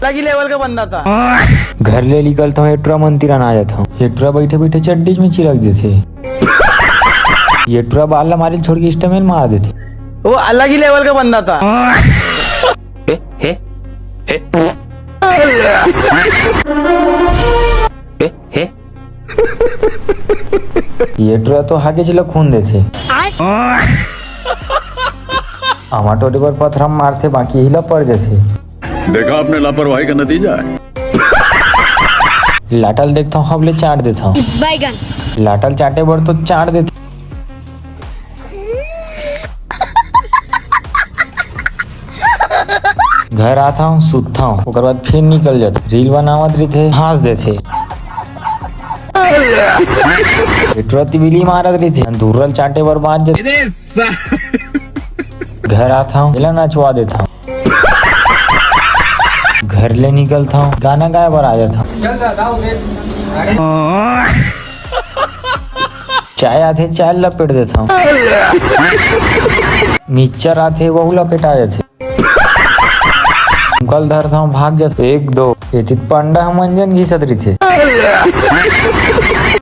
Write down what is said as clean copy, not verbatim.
अलग ही लेवल का बंदा था। घर ले निकलता हूँ, एटुरा मंदिर आ जाता हूँ। एटुरा बैठे बैठे चड्डी में चिरक देते। एटुरा बाल मारे छोड़ के स्टमेल मार देते। वो अलग ही लेवल का बंदा था। एटुरा तो हागे चला खून देते। टोटे पर पत्थर हम मारते, बाकी हिला पड़ जाते। देखा आपने लापरवाही का नतीजा है। लाटल देखता हूँ, हबले चाट देता हूँ। लाटल चाटे बर तो चाट देते। घर आता हूँ, सुतता हूँ, उसके बाद फिर निकल जाता। रील बनावत रहते, हंस देते। एटुरा तिबिली मारत रहते, दूरल चाटे बर बाज जाते। घर आता हूँ, नचवा देता हूँ। घर ले निकलता हूँ, गाना गाए बर आ जाता हूँ। चाय आते, चाय लपेट देता हूँ। मिक्सचर आते, वो लपेटा जाते। कल धरता हूँ, भाग जाते। 1 2 ये पंडा मंजन घिसत रही थे।